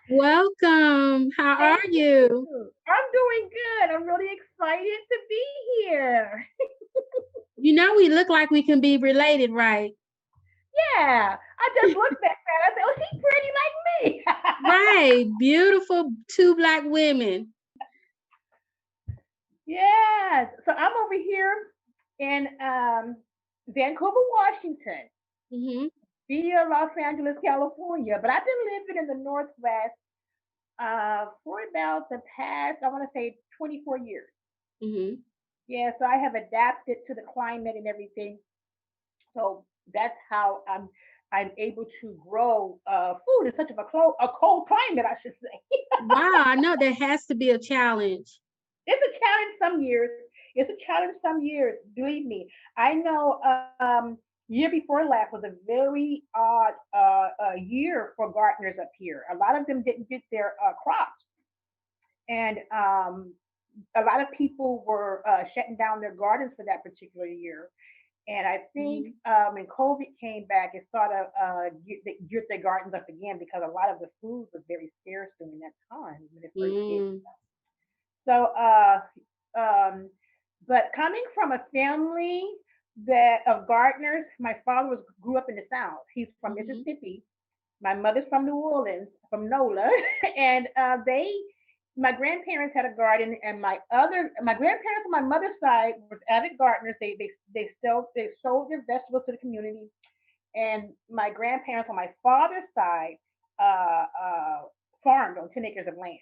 Welcome. How Thank are you? you. I'm doing good. I'm really excited to be here. You know we look like we can be related, right? Yeah, I just looked at that. I said, "Oh, she's pretty like me." Right. Beautiful two black women. Yes. So I'm over here in Vancouver, Washington, Mm-hmm. via Los Angeles, California. But I've been living in the Northwest for about the past, I want to say, 24 years. Mm-hmm. Yeah, so I have adapted to the climate and everything. So that's how I'm able to grow food in such of a cold climate, I should say. Wow, I know that has to be a challenge. It's a challenge some years. It's a challenge some years. Believe me, I know. Year before last was a very odd year for gardeners up here. A lot of them didn't get their crops, and a lot of people were shutting down their gardens for that particular year. And I think Mm-hmm. when COVID came back, it sort of geared their gardens up again because a lot of the food was very scarce during that time when it first hit. Mm-hmm. So, um, but coming from a family that of gardeners, my father was grew up in the South. He's from Mm-hmm. Mississippi. My mother's from New Orleans, from NOLA, and my grandparents had a garden, and my grandparents on my mother's side were avid gardeners. They sold their vegetables to the community, and my grandparents on my father's side farmed on 10 acres of land.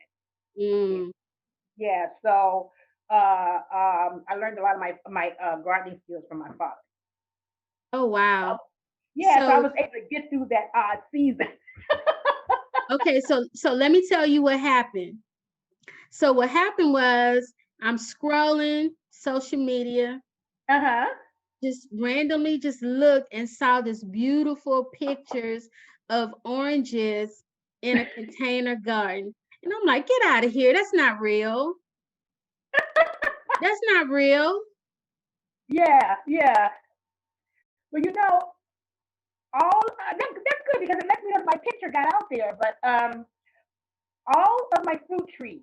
Yeah, Mm. yeah. So I learned a lot of my gardening skills from my father. Oh So, wow. yeah, so I So was able to get through that odd season. okay, so let me tell you what happened. So what happened was I'm scrolling social media, Uh huh. just randomly just looked and saw this beautiful pictures of oranges in a container garden. And I'm like, get out of here. That's not real. That's not real. Yeah, yeah. Well, that's good because it lets me know that my picture got out there. But all of my fruit trees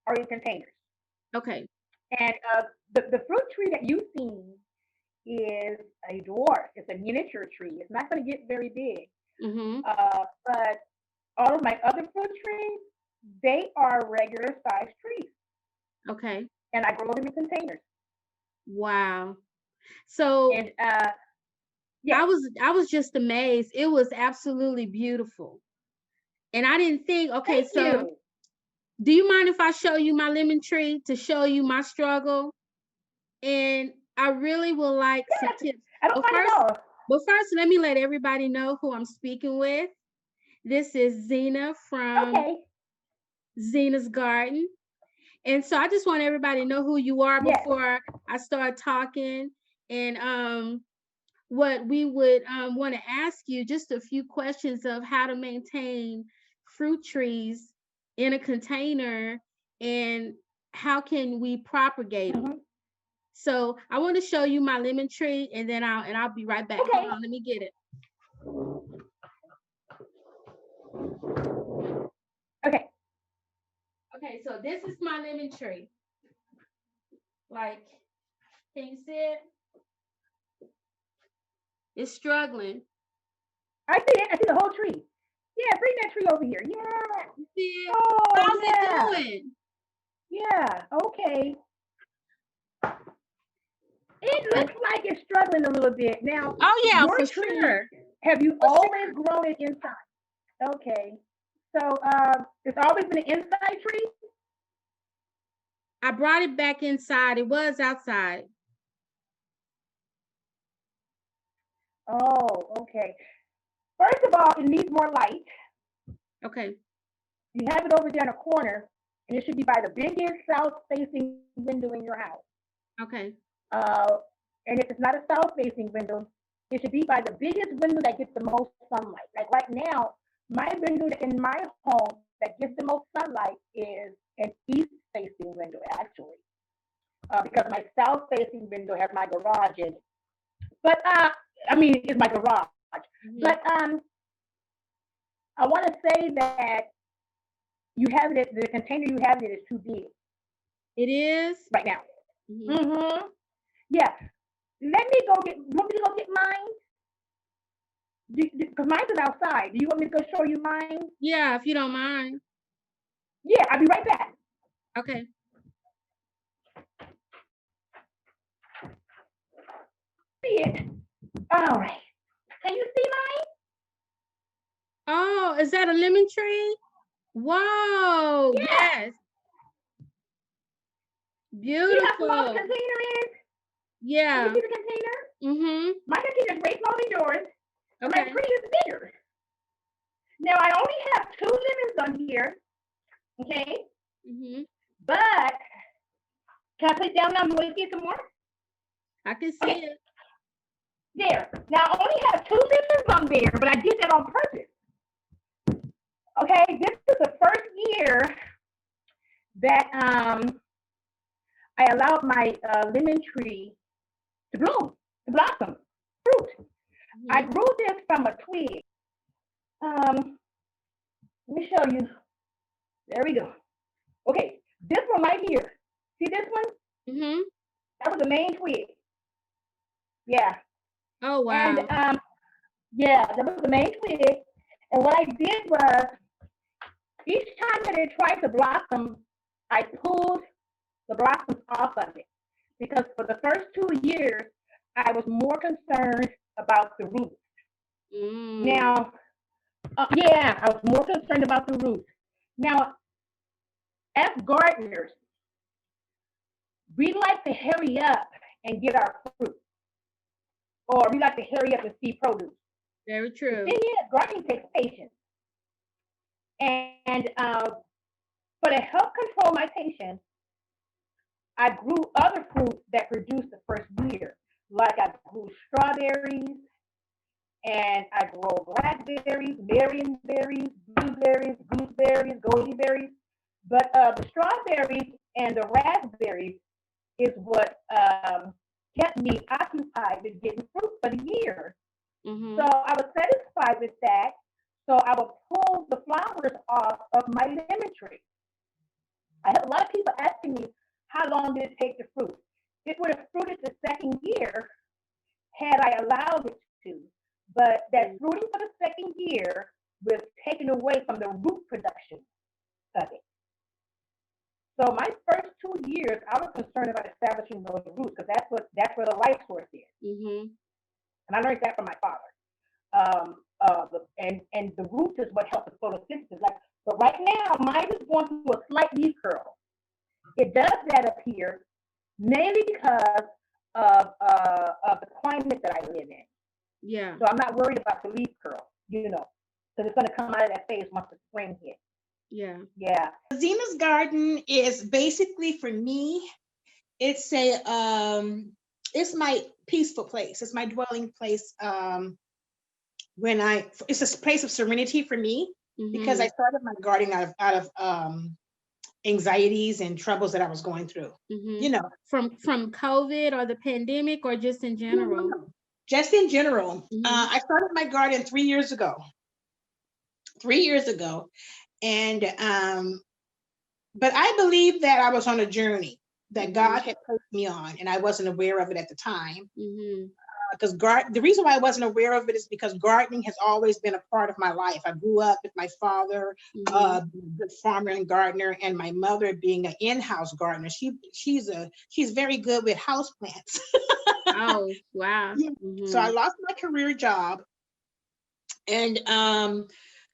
are in containers, Okay. and the fruit tree that you've seen is a dwarf. It's a miniature tree. It's not going to get very big. Mm-hmm. But all of my other fruit trees, they are regular sized trees, Okay. and I grow them in containers. Wow. So And yes, I was just amazed. It was absolutely beautiful. And I didn't think, okay, thank so you. do you mind if I show you my lemon tree to show you my struggle? And I really would like some Yes, tips. I don't But mind at first, all. let me let everybody know who I'm speaking with. This is Zena from Okay. Zena's Garden. And so I just want everybody to know who you are Yes. before I start talking. And what we would want to ask you just a few questions of how to maintain fruit trees in a container and how can we propagate them. Hmm. So I want to show you my lemon tree and then I'll be right back. Hold Okay. on, let me get it. Okay. Okay, so this is my lemon tree. Like, can you see it? It's struggling. I see it. I see the whole tree. Yeah, bring that tree over here. Yeah. You see it? Oh, How's it yeah. doing? Yeah. Okay. It Oh, looks like it's struggling a little bit. Now, oh yeah, your for tree, sure. have you For always sure. grown it inside? Okay. So, it's always been an inside tree? I brought it back inside. It was outside. Oh, okay. First of all, it needs more light. Okay. You have it over there in a corner, and it should be by the biggest south facing window in your house. Okay. Uh, And if it's not a south-facing window, it should be by the biggest window that gets the most sunlight. Like right now, my window in my home that gets the most sunlight is an east-facing window, actually, because my south-facing window has my garage in it. But I mean, it's my garage. Mhm. But I want to say that you have it. The container you have it is too big It is? right now. Mhm. Mm-hmm. Yeah. Let me go get. Want me to go get mine? Because mine's is outside. Do you want me to go show you mine? Yeah, if you don't mind. Yeah, I'll be right back. Okay. See it. All right. Can you see mine? Oh, is that a lemon tree? Wow, Yeah. yes. See how small the Beautiful. container is? Can you Yeah. see the container? Mhm. My container is way smaller than yours, and my Okay. tree is bigger. Now I only have two lemons on here. Okay, Mhm. but can I put it down now and wait to get some more? I can see Okay, it. there. Now I only have two lemons on there, but I did that on purpose. Okay, this is the first year that I allowed my lemon tree to bloom, to blossom, fruit. I Mhm. grew this from a twig. Let me show you. There we go. Okay, this one right here. See this one? Mhm. That was the main twig. Yeah, Oh, and wow. yeah, that was the main twig. And what I did was each time that it tried to blossom, I pulled the blossoms off of it because for the first 2 years, I was more concerned about the roots. Mm. Now, yeah, I was more concerned about the roots. Now, as gardeners, we like to hurry up and get our fruit, or we like to hurry up and see produce. Very The thing true. is, gardening takes patience. And but to help control my patience, I grew other fruits that produced the first year. Like I grew strawberries, and I grow blackberries, marionberries, blueberries, gooseberries, goji berries. But the strawberries and the raspberries is what kept me occupied with getting fruit for the year. So Mhm. I was satisfied with that. So I would pull the flowers off of my lemon tree. I have a lot of people asking me how long did it take to fruit. It would have fruited the second year had I allowed it to, but that Mm. fruiting for the second year was taken away from the root production of it. So my first 2 years, I was concerned about establishing those roots because that's where the life source is, Mhm. and I learned that from my father. And the roots is what helps with photosynthesis. Like, but right now, mine is going through a slight leaf curl. It does that up here mainly because of the climate that I live in. Yeah. So I'm not worried about the leaf curl, because it's going to come out of that phase once the spring hits. Yeah. Yeah. Zena's garden is basically for me, it's a it's my peaceful place. It's my dwelling place. When I It's a place of serenity for me because I Mhm. started my gardening out of anxieties and troubles that I was going through. You Mhm. know, From COVID or the pandemic or just in general? just in general. Mhm. I started my garden 3 years ago. 3 years ago, and but I believe that I was on a journey that God Mhm. had placed me on, and I wasn't aware of it at the time. Mhm. Because the reason why I wasn't aware of it is because gardening has always been a part of my life. I grew up with my father, Mhm. the farmer and gardener, and my mother being an in-house gardener. She's very good with house plants. Oh, wow. Yeah. So I Mhm. lost my career job, and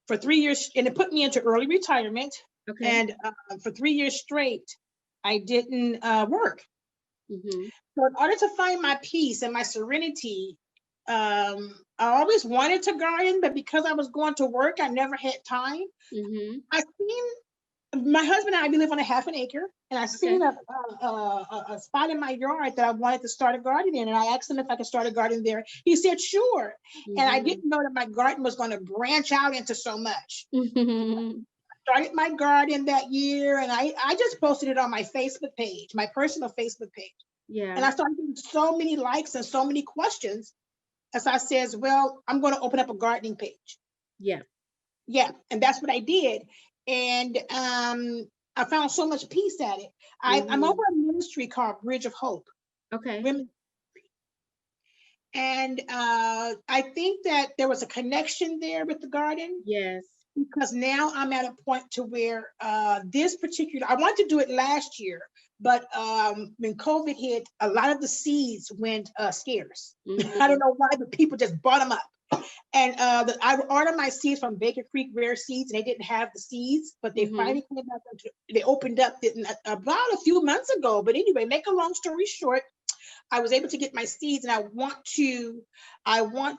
for 3 years, and it put me into early retirement. Okay. And for 3 years straight, I didn't work. Mhm. So in order to find my peace and my serenity, I always wanted to garden, but because I was going to work, I never had time. Mhm. I seen my husband and I, we live on a half an acre. and I Okay. seen a spot in my yard that I wanted to start a garden in, and I asked him if I could start a garden there. He said sure, and I Mhm. didn't know that my garden was going to branch out into so much. Mhm. Started my garden that year, and I just posted it on my Facebook page, my personal Facebook page, and Yeah. I started getting so many likes and so many questions. As I says, well, I'm going to open up a gardening page. Yeah. Yeah, and that's what I did, and I found so much peace at it. I'm over Mhm. a ministry called Bridge of Hope Okay. Women, and I think that there was a connection there with the garden, Yes. because now I'm at a point to where this particular, I wanted to do it last year, but when COVID hit, a lot of the seeds went scarce. I don't Mhm. know why, but people just bought them up. And I ordered my seeds from Baker Creek Rare Seeds, and they didn't have the seeds, but they Mhm. finally came back. They opened up about a few months ago. But anyway, make a long story short, I was able to get my seeds, and I want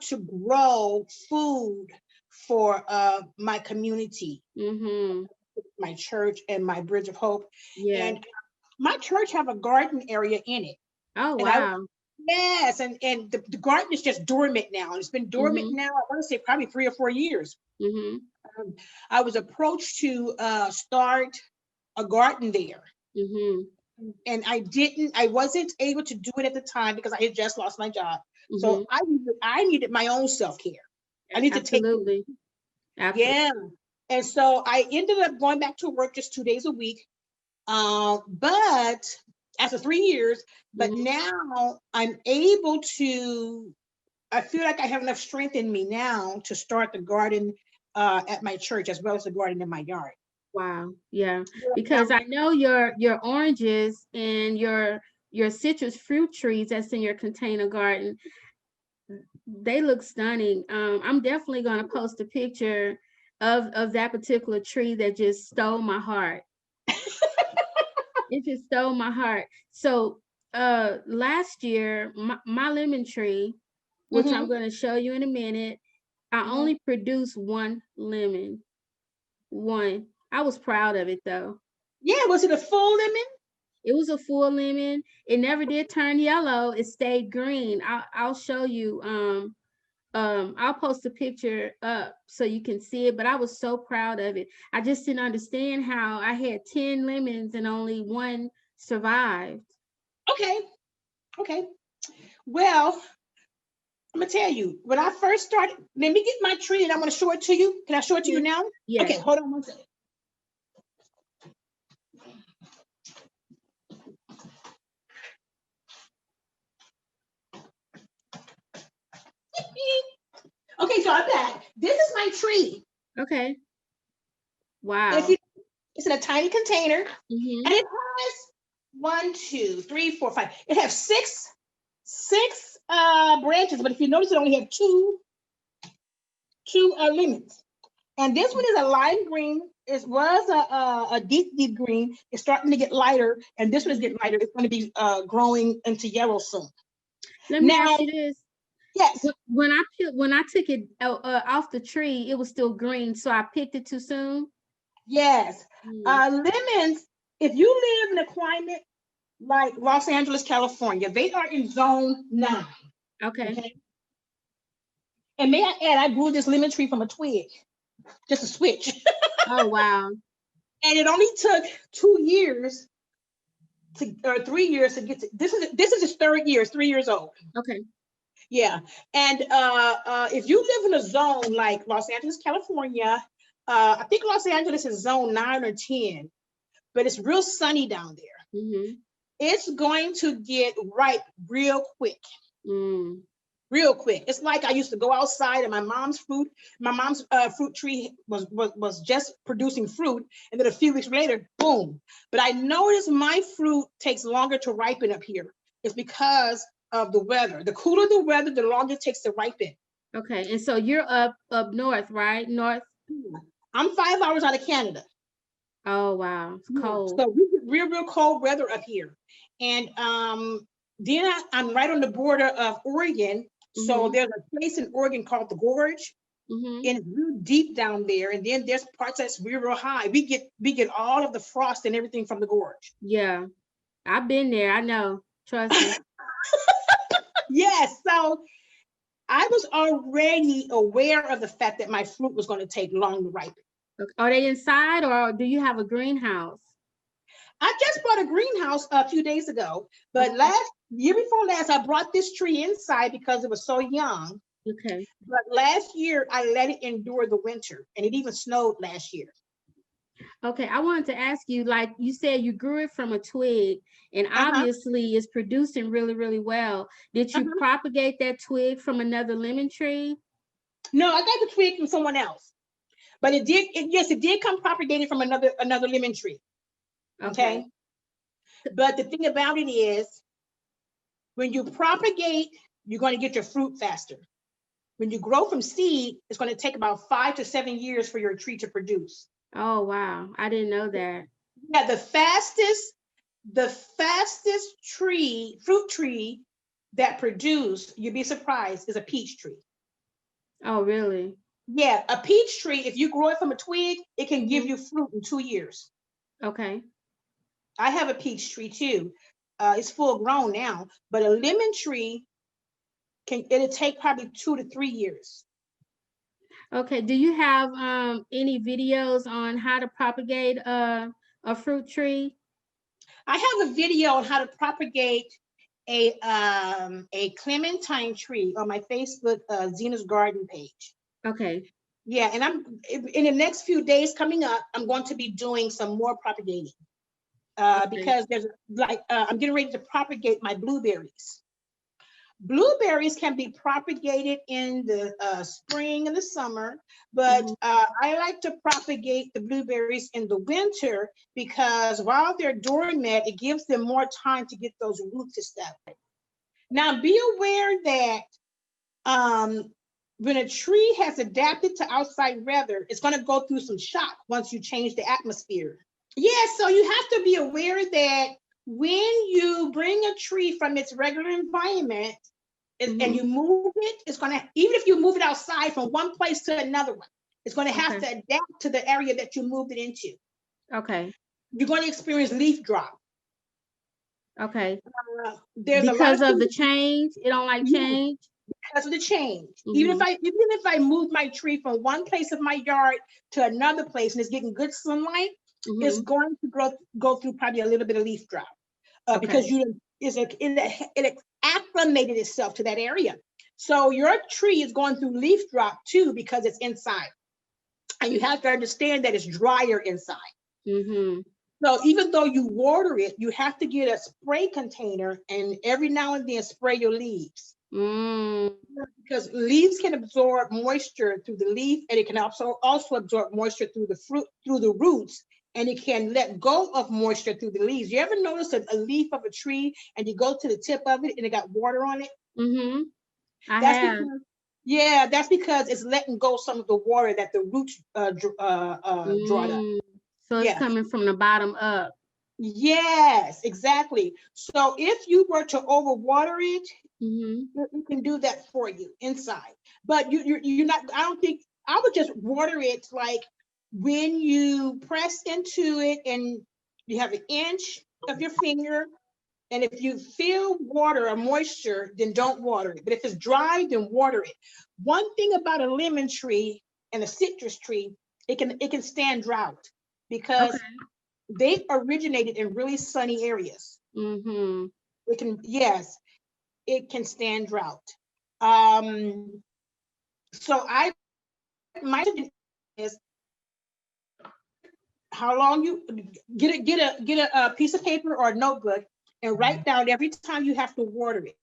to grow food for my community, Mhm. my church, and my Bridge of Hope. Yeah. And my church have a garden area in it, Oh, and I wow. yes, and the garden is just dormant now. It's been dormant Mhm. now. I want to say probably 3 or 4 years. Mhm. I was approached to start a garden there, Mhm. and I wasn't able to do it at the time because I had just lost my job. So Mhm. I needed my own self-care. I need to take care. Absolutely. Absolutely. Yeah. And so I ended up going back to work just 2 days a week. But after 3 years, but Mhm. now I'm able to, I feel like I have enough strength in me now to start the garden at my church as well as the garden in my yard. Wow. Yeah. Because Now, I know your oranges and your citrus fruit trees that's in your container garden, they look stunning. I'm definitely gonna post a picture of that particular tree that just stole my heart. It just stole my heart. So last year, my lemon tree, which I'm mhm, gonna show you in a minute, I mhm. only produced one lemon. One. I was proud of it though. Yeah, was it a full lemon? It was a full lemon. It never did turn yellow. It stayed green. I'll show you. I'll post a picture up so you can see it. But I was so proud of it. I just didn't understand how I had 10 lemons and only one survived. Okay, okay. Well, I'm gonna tell you, when I first started, let me get my tree and I'm gonna show it to you. Can I show it to you Okay. now? Yes. Okay, hold on one second. Okay, so I'm back. This is my tree. Okay. And if Wow. you, it's in a tiny container, Mm-hmm. and it has 1, 2, 3, 4, 5. It has six branches, but if you notice, it only have two lemons. And this one is a lime green. It was a deep green. It's starting to get lighter, and this one is Mm-hmm. getting lighter. It's going to be growing into yellow soon. Let me Now, ask you this. yes, When I took it off the tree, it was still green, so I picked it too soon. yes. Mm. Lemons, if you live in a climate like Los Angeles, California, they are in zone 9. Okay. Okay. And may I add, I grew this lemon tree from a twig, just a switch. Oh wow. And it only took 2 years or 3 years to get to this is his third year, it's 3 years old. Okay. Yeah. And if you live in a zone like Los Angeles, California, I think Los Angeles is zone 9 or 10, but it's real sunny down there. Mm-hmm. It's going to get ripe real quick. Mm. Real quick. It's like I used to go outside and my mom's fruit tree was just producing fruit, and then a few weeks later, boom. But I noticed my fruit takes longer to ripen up here. It's because of the weather. The cooler the weather, the longer it takes to ripen. Okay. And so you're up north, right? North. I'm 5 hours out of Canada. Oh wow. It's Yeah. cold. So we get real cold weather up here. And then I'm right on the border of Oregon. So Mm-hmm. there's a place in Oregon called the Gorge. Mm-hmm. and it grew deep down there. And then there's parts that's real high. We get all of the frost and everything from the gorge. Yeah. I've been there. I know. Trust me. Yes. So I was already aware of the fact that my fruit was going to take long to ripen. Okay. Are they inside or do you have a greenhouse? I just bought a greenhouse a few days ago, but Okay. last year before last, I brought this tree inside because it was so young. Okay. But last year, I let it endure the winter, and it even snowed last year. Okay. I wanted to ask you, like you said, you grew it from a twig and Uh-huh. obviously it's producing really, really well. Did you Uh-huh. propagate that twig from another lemon tree? No, I got the twig from someone else, but yes, it did come propagated from another lemon tree. Okay. Okay, but the thing about it is, when you propagate, you're going to get your fruit faster. When you grow from seed, it's going to take about 5 to 7 years for your tree to produce. Oh, wow. I didn't know that. Yeah, the fastest fruit tree that produce, you'd be surprised, is a peach tree. Oh, really? Yeah, a peach tree, if you grow it from a twig, it can give Mhm. you fruit in 2 years. Okay. I have a peach tree too. It's full grown now, but a lemon tree it'll take probably 2 to 3 years. Okay. Do you have any videos on how to propagate a fruit tree? I have a video on how to propagate a clementine tree on my Facebook Zena's garden page. Okay. Yeah, and I'm in the next few days coming up, I'm going to be doing some more propagating Okay. because there's I'm getting ready to propagate my blueberries. Blueberries can be propagated in the spring and the summer, but Mhm. I like to propagate the blueberries in the winter because while they're dormant, it gives them more time to get those roots established. Now, be aware that um, when a tree has adapted to outside weather, it's going to go through some shock once you change the atmosphere. Yeah, so you have to be aware that when you bring a tree from its regular environment, and Mhm. you move it, it's going to, even if you move it outside from one place to another one, it's going to have Okay. to adapt to the area that you moved it into. Okay. You're going to experience leaf drop. Okay. There's a lot Because of of the things, change, it don't like yeah, change. because of the change. Even if Mhm. I move my tree from one place of my yard to another place and it's getting good sunlight, it's Mhm. going to go through probably a little bit of leaf drop because Okay. it acclimated itself to that area. So your tree is going through leaf drop too because it's inside. And you have to understand that it's drier inside. Mhm. So even though you water it, you have to get a spray container and every now and then spray your leaves. Mm. Because leaves can absorb moisture through the leaf, and it can also absorb moisture through the fruit, through the roots, and it can let go of moisture through the leaves. You ever notice a leaf of a tree and you go to the tip of it and it got water on it? Mhm. I That's have. because that's because it's letting go some of the water that the roots drawed up. Mm. So it's Yeah. coming from the bottom up. Yes, exactly. So if you were to overwater it, Mhm. you can do that for you inside. But you're not. I don't think I would just water it like when you press into it and you have an inch of your finger. And if you feel water or moisture, then don't water it. But if it's dry, then water it. One thing about a lemon tree and a citrus tree, it can stand drought because Okay. they originated in really sunny areas. Mhm. Yes, it can stand drought. Um, so my suggestion is how long you get a piece of paper or a notebook and write down every time you have to water it.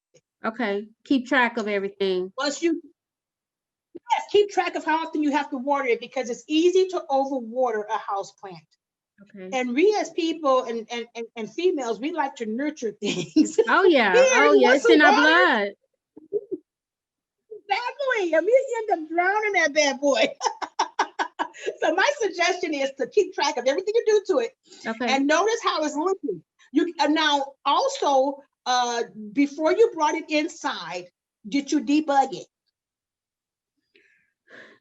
Okay. Keep track of everything. Once you keep track of how often you have to water it because it's easy to overwater a house plant. Okay. And we as people and females, we like to nurture things. Oh yeah. Here, Oh you yeah. want It's some in our water? blood. Exactly. And we end up drowning that bad boy. So my suggestion is to keep track of everything you do to it Okay. and notice how it's looking. You now also before you brought it inside, did you debug it?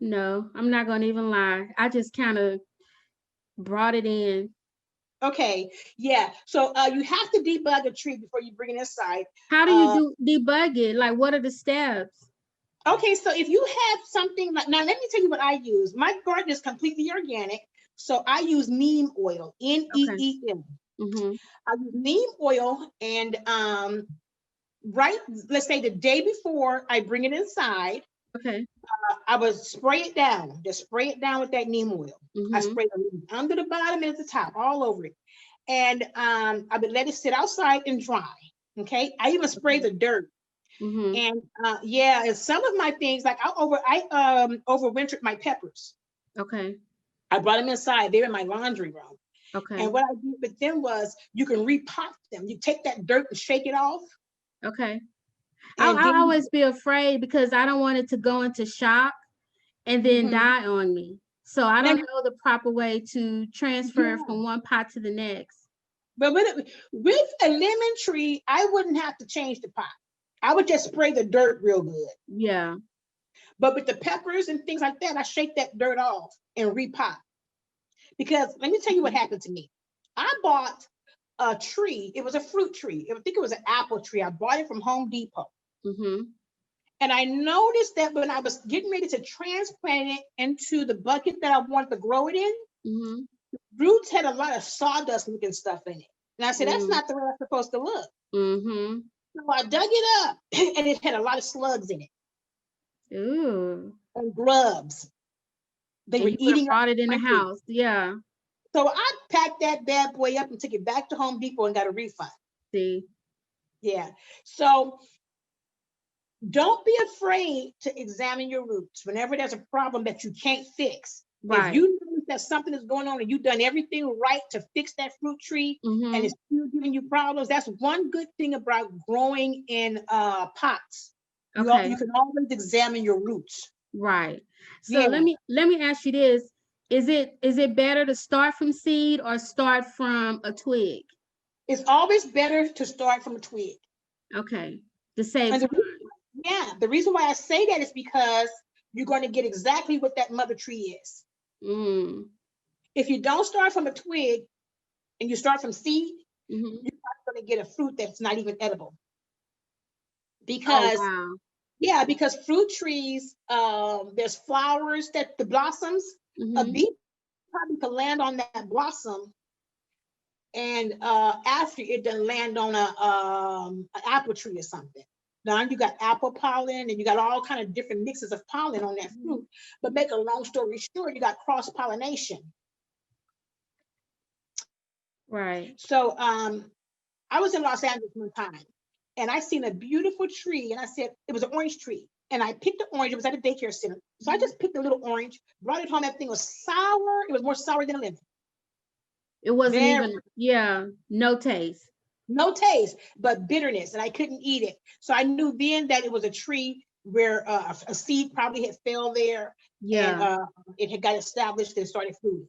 No, I'm not gonna even lie. I just kind of brought it in. Okay, yeah. So you have to debug a tree before you bring it inside. How do you Uh, do debug it? Like, what are the steps? okay, so if you have something like, now let me tell you what I use. My garden is completely organic, so I use neem oil, Okay. Neem. Mm-hmm. I use neem oil, and right, let's say the day before I bring it inside, Okay. I would spray it down. Just spray it down with that neem oil. I Mm-hmm. spray it under the bottom and at the top, all over it. And I would let it sit outside and dry. Okay. I even spray Okay. the dirt. Mm-hmm. And yeah, and some of my things, like I overwintered my peppers. Okay. I brought them inside. They're in my laundry room. And Okay. what I did with them was you can repot them. You take that dirt and shake it off. Okay. And I'll then always be afraid because I don't want it to go into shock and then mhm. die on me. So I don't And know the proper way to transfer yeah, from one pot to the next. but with a lemon tree, I wouldn't have to change the pot. I would just spray the dirt real good. Yeah. But with the peppers and things like that, I shake that dirt off and repot. Because let me tell you what Okay. happened to me. I bought a tree. It was a fruit tree. I think it was an apple tree. I bought it from Home Depot. Mm-hmm. And I noticed that when I was getting ready to transplant it into the bucket that I wanted to grow it in, Mm-hmm. roots had a lot of sawdust looking stuff in it. And I said, that's Mm, not the way it's supposed to look. mm-hmm. So I dug it up and it had a lot of slugs in it Ooh. and grubs. They And were you would have eating up brought it in the my fruit. house. Yeah. So I packed that bad boy up and took it back to Home Depot and got a refund. See. Yeah. So don't be afraid to examine your roots whenever there's a problem that you can't fix. If Right. you notice that something is going on and you've done everything right to fix that fruit tree and Mm-hmm. it's still giving you problems, that's one good thing about growing in pots. You Okay. can always examine your roots. Right. So Yeah, let me ask you this. Is it better to start from seed or start from a twig? it's always better to start from a twig. Okay. To save And the reason, time. yeah, the reason why I say that is because you're going to get exactly what that mother tree is. Mm. If you don't start from a twig and you start from seed, Mm-hmm. you're not going to get a fruit that's not even edible. Oh Because, wow. yeah, because fruit trees, there's flowers that the blossoms, a Mm-hmm. bee probably could land on that blossom and after it doesn't land on an apple tree or something. Now you got apple pollen and you got all kind of different mixes of pollen on that fruit. But make a long story short, you got cross pollination. Right. So I was in Los Angeles one time and I seen a beautiful tree and I said, it was an orange tree. And I picked the orange, it was at a daycare center. So I Mhm. just picked a little orange, brought it home. That thing was sour. It was more sour than a lemon. It wasn't Very even, yeah, no taste. no taste, but bitterness. And I couldn't eat it. So I knew then that it was a tree where a seed probably had fell there and Yeah. it had got established and started fruiting.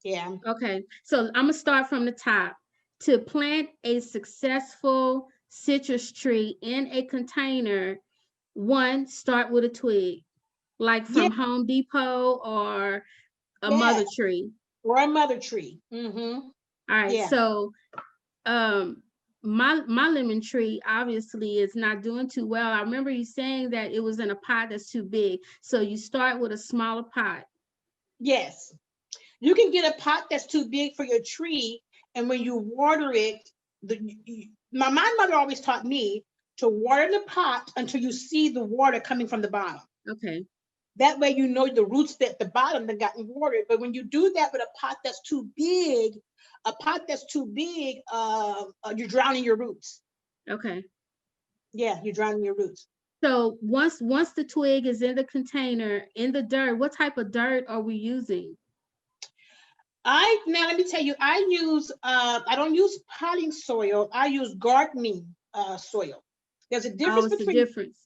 Yeah. Okay. So I'm gonna start from the top. To plant a successful citrus tree in a container, one, start with a twig, like Yeah. from Home Depot or a Yeah. mother tree. Or a mother tree. Mm-hmm. All right. Yeah. So um my lemon tree obviously is not doing too well. I remember you saying that it was in a pot that's too big. So you start with a smaller pot. Yes. You can get a pot that's too big for your tree, and when you water it, my mother always taught me to water the pot until you see the water coming from the bottom. Okay. That way, you know the roots at the bottom that gotten watered. But when you do that with a pot that's too big, you're drowning your roots. Okay. Yeah, you're drowning your roots. So once the twig is in the container in the dirt, what type of dirt are we using? I now let me tell you, I don't use potting soil. I use gardening soil. There's a Oh, difference it's a between difference.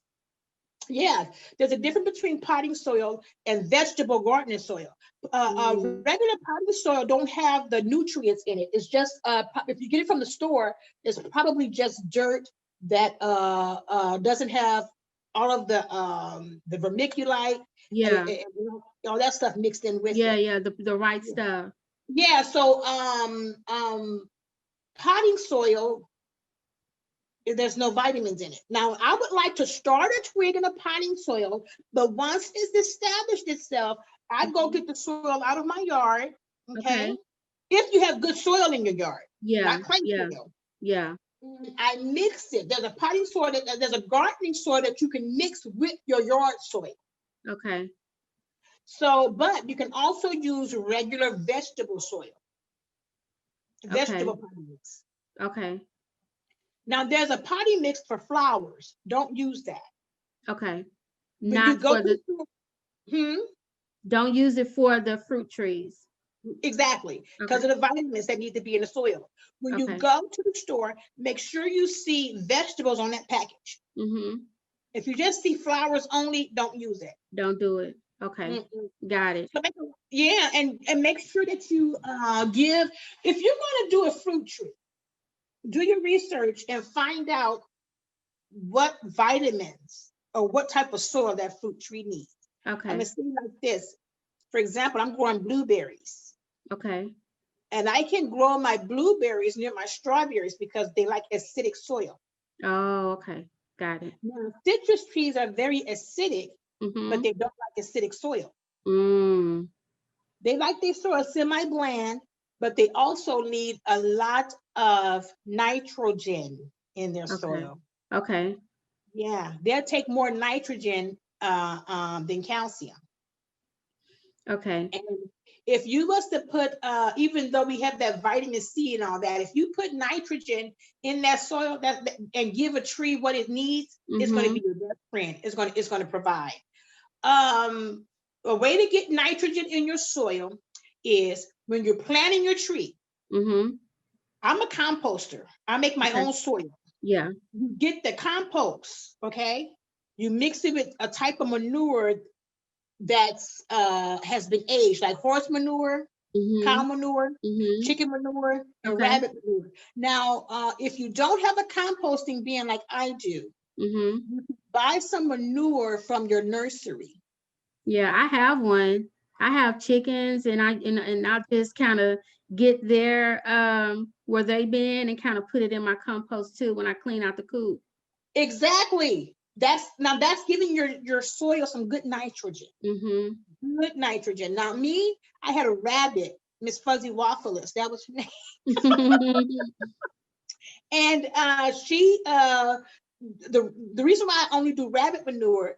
Yeah, there's a difference between potting soil and vegetable gardening soil. Mm, Regular potting soil don't have the nutrients in it. It's just if you get it from the store, it's probably just dirt that doesn't have all of the vermiculite Yeah. and all that stuff mixed in with Yeah, it. yeah, the right stuff. Yeah, so potting soil, there's no vitamins in it. Now, I would like to start a twig in a potting soil, but once it's established itself, I go get the soil out of my yard, okay? Okay. If you have good soil in your yard, Yeah, not clay yeah, soil. yeah. I mix it. There's a potting soil, there's a gardening soil that you can mix with your yard soil. Okay. So, but you can also use regular vegetable soil, Okay. vegetable potting mix. Okay. Now, there's a potting mix for flowers. Don't use that. Okay. When you Not go for to the the, store, don't use it for the fruit trees. exactly, because Okay. of the vitamins that need to be in the soil. When you Okay. go to the store, make sure you see vegetables on that package. Mm-hmm. If you just see flowers only, don't use it. Don't do it. Okay. Mm-mm. Got it. So yeah, and make sure that you give, if you're going to do a fruit tree, do your research and find out what vitamins or what type of soil that fruit tree needs. I'm Okay. gonna say like this. For example, I'm growing blueberries, Okay. and I can grow my blueberries near my strawberries because they like acidic soil. Oh, okay. Got it. Now, citrus trees are very acidic, but Mm-hmm. they don't like acidic soil. Mm. They like their soil semi-bland, but they also need a lot of nitrogen in their Okay. soil. Okay. Yeah, they'll take more nitrogen than calcium. Okay. And if you was to put, even though we have that vitamin C and all that, if you put nitrogen in that soil and give a tree what it needs, it's going to Mm-hmm. be your best friend. It's going to provide. A way to get nitrogen in your soil is when you're planting your tree. Mm-hmm. I'm a composter. I make my Okay. own soil. Yeah. You get the compost, okay? You mix it with a type of manure that's has been aged, like horse manure, cow Mm-hmm. manure, Mm-hmm. chicken manure, and Okay. rabbit manure. Now, if you don't have a composting bin like I do, Mm-hmm. you can buy some manure from your nursery. Yeah, I have one. I have chickens and I just kind of get there where they been and kind of put it in my compost too when I clean out the coop. Exactly. That's giving your soil some good nitrogen. Mm-hmm. Good nitrogen. Now me, I had a rabbit, Miss Fuzzy Waffleist. That was her name. And she the reason why I only do rabbit manure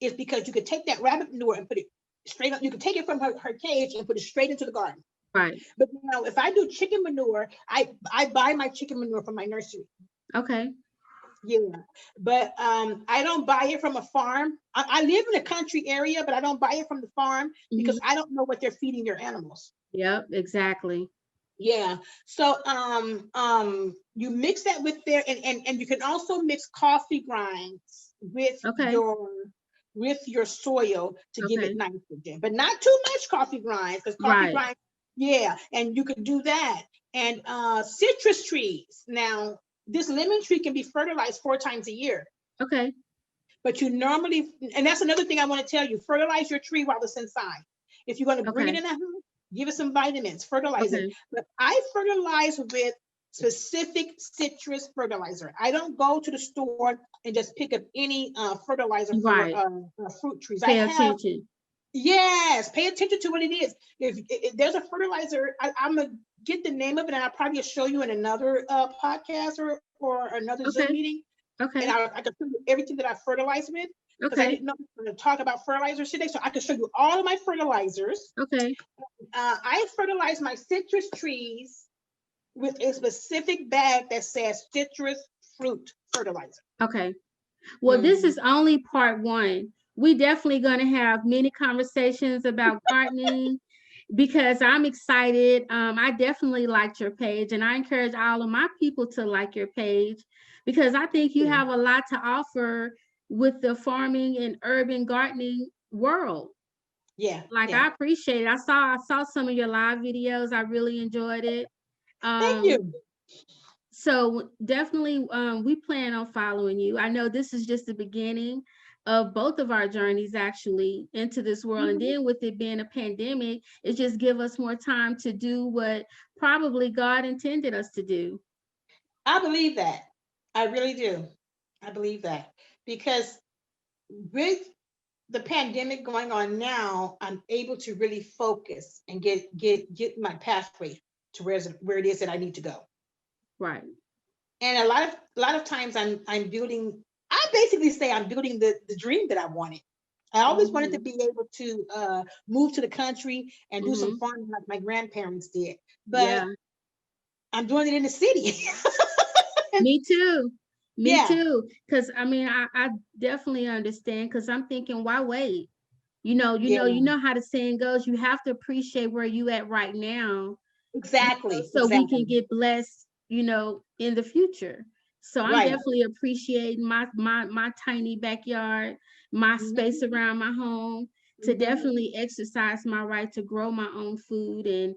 is because you could take that rabbit manure and put it straight up. You could take it from her cage and put it straight into the garden. Right. But now if I do chicken manure, I buy my chicken manure from my nursery. Okay. Yeah, but I don't buy it from a farm. I live in a country area, but I don't buy it from the farm Mm-hmm. because I don't know what they're feeding their animals. Yep, exactly. Yeah. So you mix that with there, and you can also mix coffee grinds Okay. with your soil to give it Okay. nitrogen, but not too much coffee grinds because coffee Right. grinds, yeah, and you could do that. And citrus trees. Now, this lemon tree can be fertilized 4 times a year. Okay. But you normally, and that's another thing I want to tell you, fertilize your tree while it's inside. If you're going to bring it Okay. in the house, give it some vitamins, fertilize it. Okay. But I fertilize with specific citrus fertilizer. I don't go to the store and just pick up any fertilizer for Right. fruit trees. I Pay have, attention. yes, pay attention to what it is. If there's a fertilizer, I'm going to get the name of it and I'll probably show you in another podcast or another Zoom Okay. meeting. Okay. And I can show you everything that I fertilize with because I Okay. didn't know we were going to talk about fertilizers today. So I can show you all of my fertilizers. Okay. I fertilize my citrus trees with a specific bag that says citrus fruit fertilizer. Okay. Well, this is only part one. We definitely going to have many conversations about gardening because I'm excited. I definitely liked your page, and I encourage all of my people to like your page because I think you have a lot to offer with the farming and urban gardening world. Yeah. Like Yeah. I appreciate it. I saw some of your live videos. I really enjoyed it. Thank Um, you. So definitely, we plan on following you. I know this is just the beginning of both of our journeys actually into this world. And Mhm. then with it being a pandemic, it just give us more time to do what probably God intended us to do. I believe that. I really do. I believe that because with the pandemic going on now, I'm able to really focus and get my pathway to where it is that I need to go. Right. And a lot of times I'm building. I basically say I'm building the dream that I wanted. I always wanted to Hmm. be able to move to the country and do some Hmm. farming like my grandparents did, but Yeah. I'm doing it in the city. Me too. Me Yeah, too. Because I mean, I definitely understand. Because I'm thinking, why wait? yeah, You know how the saying goes. You have to appreciate where you at right now, exactly, so we can exactly. get blessed, in the future. So I'm Right. definitely appreciating my tiny backyard, my space Hmm. around my home, to Hmm. definitely exercise my right to grow my own food and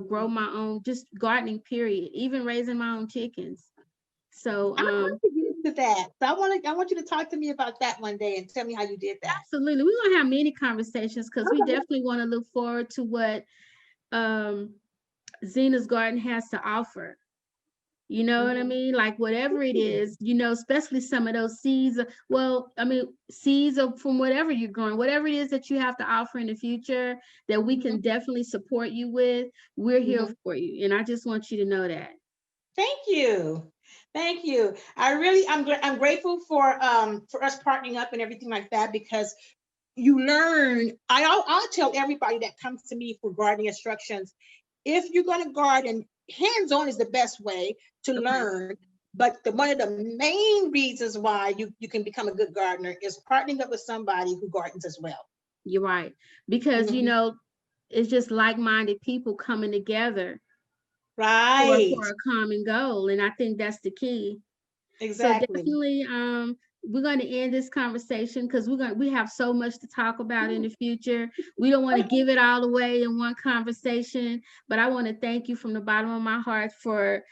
grow my own, just gardening period, even raising my own chickens. So I want to get into that. So I want you to talk to me about that one day and tell me how you did that. absolutely, we're gonna have many conversations because we Okay. definitely want to look forward to what um Zena's garden has to offer. You know what I Hmm. mean? Like whatever it is, especially some of those seeds. Well, I mean, seeds of from whatever you're growing, whatever it is that you have to offer in the future that we Hmm. can definitely support you with, we're here Hmm. for you. And I just want you to know that. Thank you. Thank you. I'm grateful for us partnering up and everything like that because you learn. I'll tell everybody that comes to me for gardening instructions, if you're going to garden, hands on is the best way to Okay. learn. But one of the main reasons why you can become a good gardener is partnering up with somebody who gardens as well. You're right. Because, Mhm. it's just like-minded people coming together for Right. a common goal. And I think that's the key. So Exactly. definitely, we're going to end this conversation because we have so much to talk about in the future. We don't want to give it all away in one conversation, but I want to thank you from the bottom of my heart for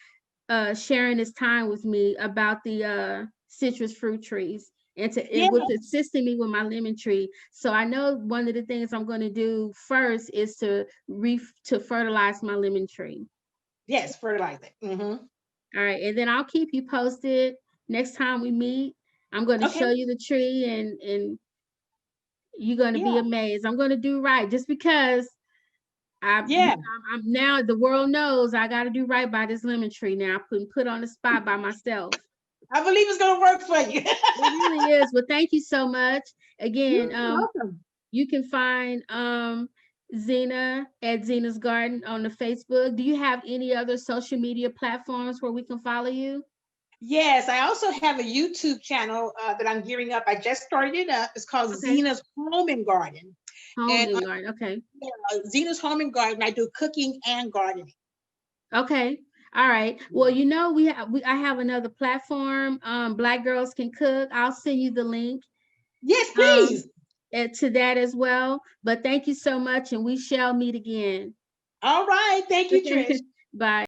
sharing this time with me about the citrus fruit trees and with Yes. assisting me with my lemon tree. So I know one of the things I'm going to do first is to fertilize my lemon tree. Yes. Fertilizer. Hmm. All right, and then I'll keep you posted next time we meet. I'm going to Okay. show you the tree, and you're going to be Yeah. amazed. I'm going to do right just because Yeah. I'm now the world knows I got to do right by this lemon tree now. I put on the spot by myself. I believe it's gonna work for you. It really is. Well, thank you so much. Again, You're welcome. you can find Zena at Zena's Garden on the Facebook. Do you have any other social media platforms where we can follow you? Yes, I also have a YouTube channel that I'm gearing up. I just started it up. It's called Okay. Zena's Home and Garden. Home And and garden. Okay. Zena's Home and Garden, I do cooking and gardening. Okay. All right. Well, I have another platform. Black Girls Can Cook. I'll send you the link Yes, um please. to that as well. But thank you so much, and we shall meet again. All right. Thank you, Okay. Trish. Bye.